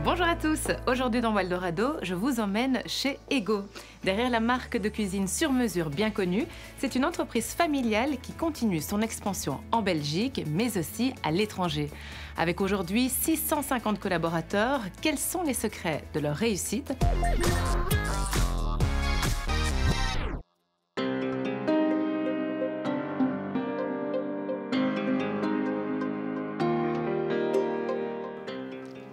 Bonjour à tous, aujourd'hui dans Waldorado, je vous emmène chez Ego. Derrière la marque de cuisine sur mesure bien connue, c'est une entreprise familiale qui continue son expansion en Belgique, mais aussi à l'étranger. Avec aujourd'hui 650 collaborateurs, quels sont les secrets de leur réussite ?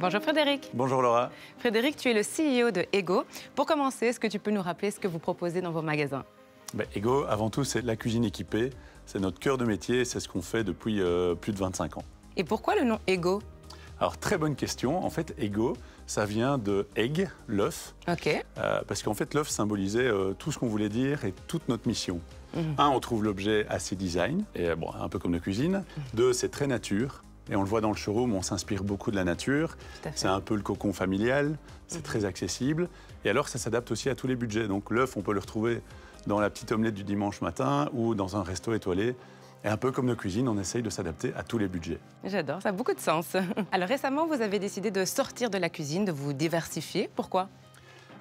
Bonjour Frédéric. Bonjour Laura. Frédéric, tu es le CEO de Ego. Pour commencer, est-ce que tu peux nous rappeler ce que vous proposez dans vos magasins ? Ego, avant tout, c'est la cuisine équipée. C'est notre cœur de métier et c'est ce qu'on fait depuis plus de 25 ans. Et pourquoi le nom Ego ? Alors, très bonne question. En fait, Ego, ça vient de egg, l'œuf. Ok. Parce qu'en fait, l'œuf symbolisait tout ce qu'on voulait dire et toute notre mission. Un, on trouve l'objet assez design, et bon, un peu comme de cuisine. Deux, c'est très nature. Et on le voit dans le showroom, on s'inspire beaucoup de la nature. C'est un peu le cocon familial, c'est très accessible. Et alors, ça s'adapte aussi à tous les budgets. Donc l'œuf, on peut le retrouver dans la petite omelette du dimanche matin ou dans un resto étoilé. Et un peu comme nos cuisines, on essaye de s'adapter à tous les budgets. J'adore, ça a beaucoup de sens. Alors récemment, vous avez décidé de sortir de la cuisine, de vous diversifier. Pourquoi ?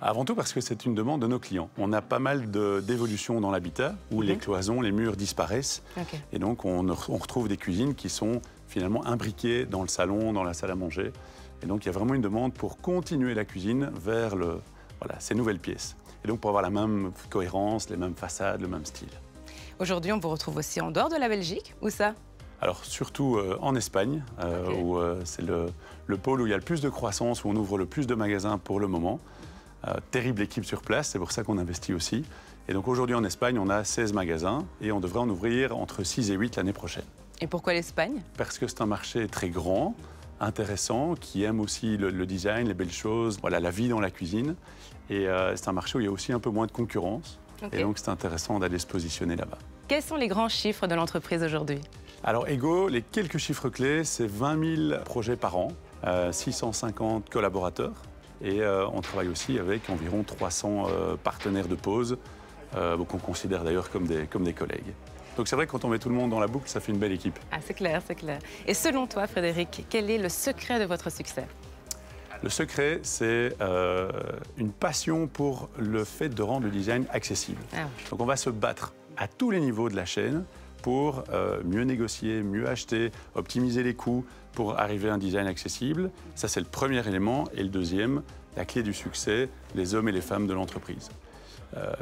Avant tout parce que c'est une demande de nos clients. On a pas mal d'évolutions dans l'habitat où les cloisons, les murs disparaissent. Et donc, on retrouve des cuisines qui sont finalement imbriquées dans le salon, dans la salle à manger. Et donc, il y a vraiment une demande pour continuer la cuisine vers ces nouvelles pièces. Et donc, pour avoir la même cohérence, les mêmes façades, le même style. Aujourd'hui, on vous retrouve aussi en dehors de la Belgique. Où ça ? Alors, surtout en Espagne, où c'est le pôle où il y a le plus de croissance, où on ouvre le plus de magasins pour le moment. Terrible équipe sur place, c'est pour ça qu'on investit aussi. Et donc aujourd'hui en Espagne, on a 16 magasins et on devrait en ouvrir entre 6 et 8 l'année prochaine. Et pourquoi l'Espagne ? Parce que c'est un marché très grand, intéressant, qui aime aussi le design, les belles choses, la vie dans la cuisine. Et c'est un marché où il y a aussi un peu moins de concurrence. Et donc c'est intéressant d'aller se positionner là-bas. Quels sont les grands chiffres de l'entreprise aujourd'hui ? Alors Ego, les quelques chiffres clés, c'est 20 000 projets par an, 650 collaborateurs. Et on travaille aussi avec environ 300 partenaires de pause, qu'on considère d'ailleurs comme des collègues. Donc c'est vrai que quand on met tout le monde dans la boucle, ça fait une belle équipe. Ah, c'est clair, c'est clair. Et selon toi, Frédéric, quel est le secret de votre succès ? Le secret, c'est une passion pour le fait de rendre le design accessible. Ah oui. Donc on va se battre à tous les niveaux de la chaîne pour mieux négocier, mieux acheter, optimiser les coûts pour arriver à un design accessible. Ça, c'est le premier élément. Et le deuxième, la clé du succès, les hommes et les femmes de l'entreprise.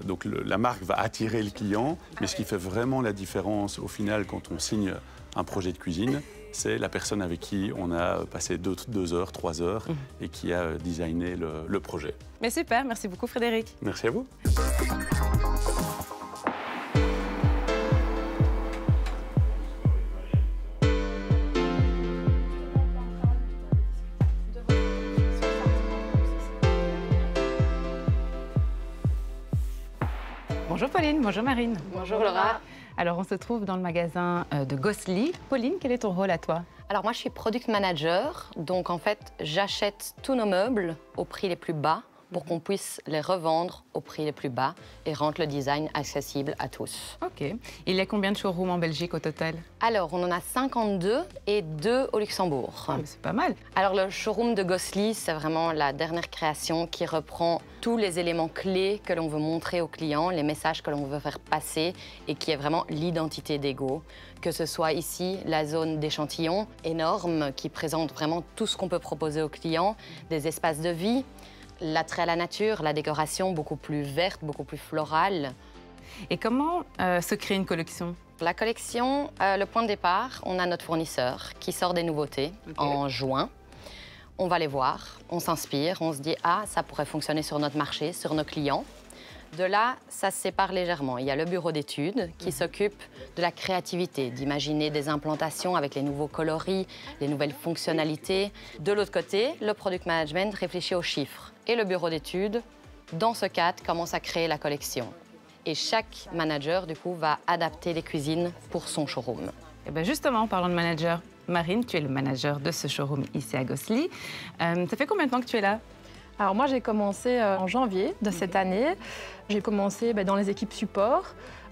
Donc la marque va attirer le client, mais ce qui fait vraiment la différence au final quand on signe un projet de cuisine, c'est la personne avec qui on a passé 2 heures, 3 heures et qui a designé le projet. Mais super, merci beaucoup Frédéric. Merci à vous. Bonjour Pauline, bonjour Marine. Bonjour Laura. Alors on se trouve dans le magasin de Gossely. Pauline, quel est ton rôle à toi ? Alors moi je suis product manager, donc en fait j'achète tous nos meubles au prix les plus bas pour qu'on puisse les revendre au prix les plus bas et rendre le design accessible à tous. Ok. Il y a combien de showrooms en Belgique au total ? Alors on en a 52 et 2 au Luxembourg. Ah, mais c'est pas mal. Alors le showroom de Gossely, c'est vraiment la dernière création qui reprend tous les éléments clés que l'on veut montrer aux clients, les messages que l'on veut faire passer et qui est vraiment l'identité d'Ego. Que ce soit ici la zone d'échantillons énorme qui présente vraiment tout ce qu'on peut proposer aux clients, des espaces de vie, l'attrait à la nature, la décoration beaucoup plus verte, beaucoup plus florale. Et comment se crée une collection ? La collection, le point de départ, on a notre fournisseur qui sort des nouveautés en juin. On va les voir, on s'inspire, on se dit « Ah, ça pourrait fonctionner sur notre marché, sur nos clients ». De là, ça se sépare légèrement. Il y a le bureau d'études qui s'occupe de la créativité, d'imaginer des implantations avec les nouveaux coloris, les nouvelles fonctionnalités. De l'autre côté, le product management réfléchit aux chiffres. Et le bureau d'études, dans ce cadre, commence à créer la collection. Et chaque manager, du coup, va adapter les cuisines pour son showroom. Et bien justement, en parlant de manager, Marine, tu es le manager de ce showroom ici à Gossely. Ça fait combien de temps que tu es là ? Alors moi, j'ai commencé en janvier de cette année. J'ai commencé dans les équipes support.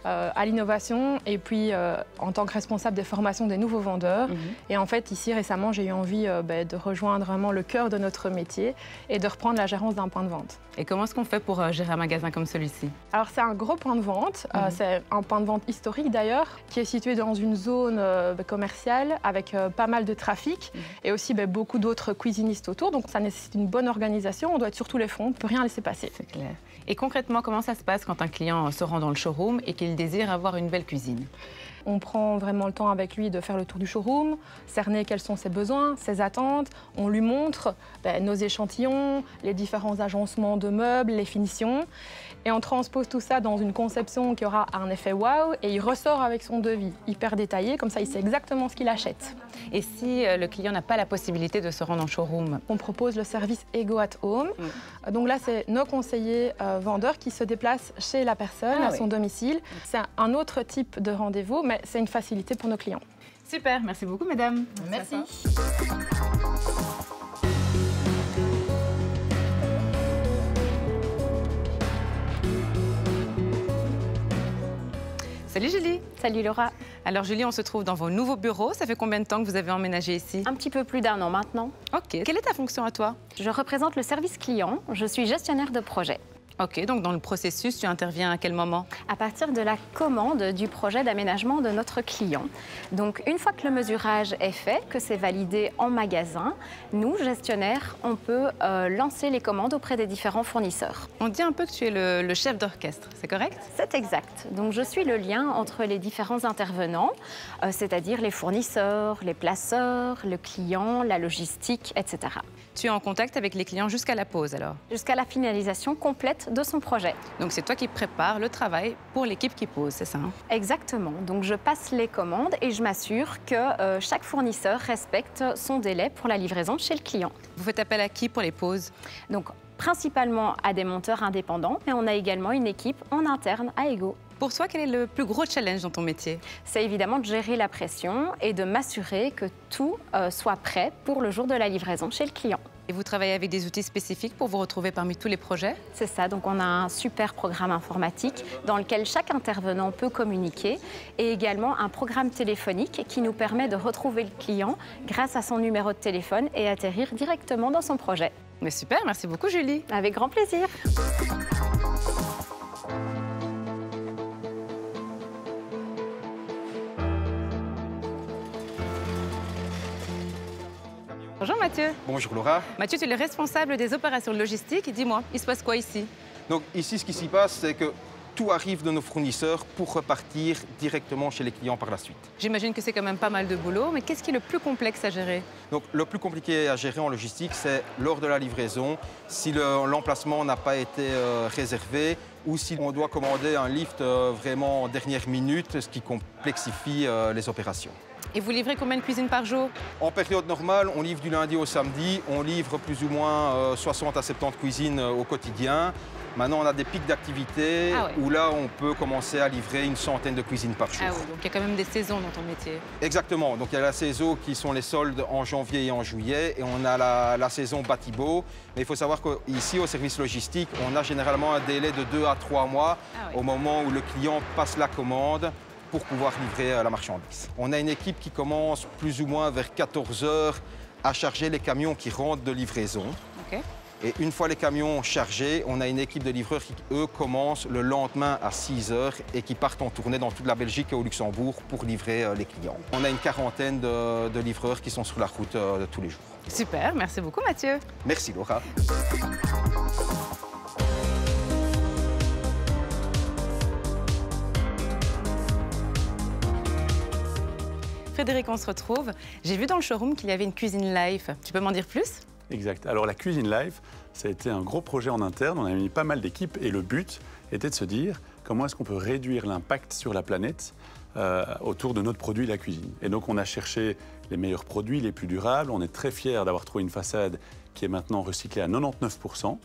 à l'innovation et puis en tant que responsable des formations des nouveaux vendeurs. Et en fait, ici, récemment, j'ai eu envie de rejoindre vraiment le cœur de notre métier et de reprendre la gérance d'un point de vente. Et comment est-ce qu'on fait pour gérer un magasin comme celui-ci? Alors, c'est un gros point de vente. C'est un point de vente historique d'ailleurs, qui est situé dans une zone commerciale avec pas mal de trafic et aussi beaucoup d'autres cuisinistes autour. Donc, ça nécessite une bonne organisation. On doit être sur tous les fronts. On ne peut rien laisser passer. C'est clair. Et concrètement, comment ça se passe quand un client se rend dans le showroom et qu'il désire avoir une belle cuisine? On prend vraiment le temps avec lui de faire le tour du showroom, cerner quels sont ses besoins, ses attentes. On lui montre nos échantillons, les différents agencements de meubles, les finitions. Et on transpose tout ça dans une conception qui aura un effet waouh et il ressort avec son devis hyper détaillé, comme ça il sait exactement ce qu'il achète. Et si le client n'a pas la possibilité de se rendre en showroom? On propose le service Ego at Home. Donc là, c'est nos conseillers vendeurs qui se déplacent chez la personne, à son domicile. C'est un autre type de rendez-vous, mais c'est une facilité pour nos clients. Super, merci beaucoup mesdames. Merci. Salut Julie. Salut Laura. Alors Julie, on se trouve dans vos nouveaux bureaux. Ça fait combien de temps que vous avez emménagé ici? Un petit peu plus d'1 an maintenant. Ok. Quelle est ta fonction à toi? Je représente le service client. Je suis gestionnaire de projet. Ok, donc dans le processus, tu interviens à quel moment? À partir de la commande du projet d'aménagement de notre client. Donc une fois que le mesurage est fait, que c'est validé en magasin, nous, gestionnaires, on peut lancer les commandes auprès des différents fournisseurs. On dit un peu que tu es le chef d'orchestre, c'est correct? C'est exact. Donc je suis le lien entre les différents intervenants, c'est-à-dire les fournisseurs, les placeurs, le client, la logistique, etc. Tu es en contact avec les clients jusqu'à la pause alors? Jusqu'à la finalisation complète de son projet. Donc c'est toi qui prépares le travail pour l'équipe qui pose, c'est ça? Exactement. Donc je passe les commandes et je m'assure que chaque fournisseur respecte son délai pour la livraison chez le client. Vous faites appel à qui pour les pauses? Donc principalement à des monteurs indépendants, mais on a également une équipe en interne à Ego. Pour toi, quel est le plus gros challenge dans ton métier? C'est évidemment de gérer la pression et de m'assurer que tout soit prêt pour le jour de la livraison chez le client. Et vous travaillez avec des outils spécifiques pour vous retrouver parmi tous les projets? C'est ça, donc on a un super programme informatique dans lequel chaque intervenant peut communiquer et également un programme téléphonique qui nous permet de retrouver le client grâce à son numéro de téléphone et atterrir directement dans son projet. Mais super, merci beaucoup Julie. Avec grand plaisir. Bonjour Mathieu. Bonjour Laura. Mathieu, tu es le responsable des opérations logistiques. Dis-moi, il se passe quoi ici? Donc ici, ce qui s'y passe, c'est que tout arrive de nos fournisseurs pour repartir directement chez les clients par la suite. J'imagine que c'est quand même pas mal de boulot, mais qu'est-ce qui est le plus complexe à gérer? Donc le plus compliqué à gérer en logistique, c'est lors de la livraison, si l'emplacement n'a pas été réservé ou si on doit commander un lift vraiment en dernière minute, ce qui complexifie les opérations. Et vous livrez combien de cuisines par jour? En période normale, on livre du lundi au samedi. On livre plus ou moins 60 à 70 cuisines au quotidien. Maintenant, on a des pics d'activité où là, on peut commencer à livrer une centaine de cuisines par jour. Ah oui, donc il y a quand même des saisons dans ton métier. Exactement. Donc il y a la saison qui sont les soldes en janvier et en juillet. Et on a la saison bâtiment. Mais il faut savoir qu'ici, au service logistique, on a généralement un délai de 2 à 3 mois au moment où le client passe la commande pour pouvoir livrer la marchandise. On a une équipe qui commence plus ou moins vers 14 h à charger les camions qui rentrent de livraison. Okay. Et une fois les camions chargés, on a une équipe de livreurs qui, eux, commencent le lendemain à 6 h et qui partent en tournée dans toute la Belgique et au Luxembourg pour livrer les clients. On a une quarantaine de livreurs qui sont sur la route de tous les jours. Super, merci beaucoup Mathieu. Merci Laura. Frédéric, on se retrouve. J'ai vu dans le showroom qu'il y avait une cuisine live. Tu peux m'en dire plus? Exact. Alors la cuisine live, ça a été un gros projet en interne. On a mis pas mal d'équipes et le but était de se dire comment est-ce qu'on peut réduire l'impact sur la planète autour de notre produit, la cuisine. Et donc on a cherché les meilleurs produits, les plus durables. On est très fiers d'avoir trouvé une façade qui est maintenant recyclée à 99%.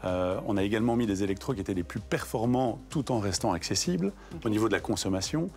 On a également mis des électrodes qui étaient les plus performants tout en restant accessibles au niveau de la consommation.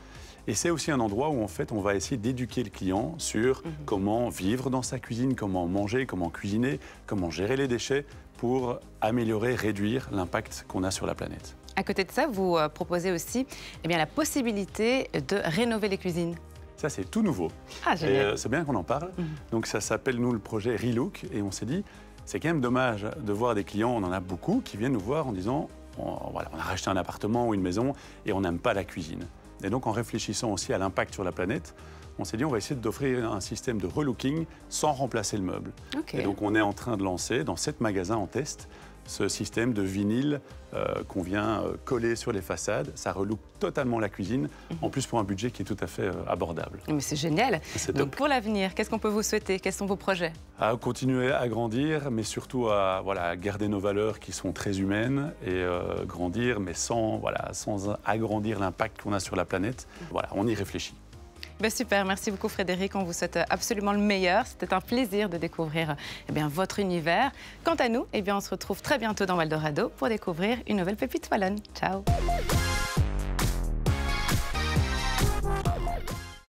Et c'est aussi un endroit où en fait on va essayer d'éduquer le client sur comment vivre dans sa cuisine, comment manger, comment cuisiner, comment gérer les déchets pour améliorer, réduire l'impact qu'on a sur la planète. À côté de ça, vous proposez aussi la possibilité de rénover les cuisines. Ça, c'est tout nouveau. Ah, génial. C'est bien qu'on en parle. Donc, ça s'appelle, nous, le projet Relook. Et on s'est dit, c'est quand même dommage de voir des clients, on en a beaucoup, qui viennent nous voir en disant, voilà, on a racheté un appartement ou une maison et on n'aime pas la cuisine. Et donc, en réfléchissant aussi à l'impact sur la planète, on s'est dit, on va essayer d'offrir un système de relooking sans remplacer le meuble. Okay. Et donc, on est en train de lancer, dans 7 magasins en test, ce système de vinyle qu'on vient coller sur les façades. Ça relook totalement la cuisine, en plus pour un budget qui est tout à fait abordable. Mais c'est génial. Donc pour l'avenir, qu'est-ce qu'on peut vous souhaiter? Quels sont vos projets? À continuer à grandir, mais surtout à garder nos valeurs qui sont très humaines et grandir, mais sans agrandir l'impact qu'on a sur la planète. Voilà, on y réfléchit. Ben super, merci beaucoup Frédéric, on vous souhaite absolument le meilleur. C'était un plaisir de découvrir votre univers. Quant à nous, on se retrouve très bientôt dans Val d'Orado pour découvrir une nouvelle pépite wallonne. Ciao.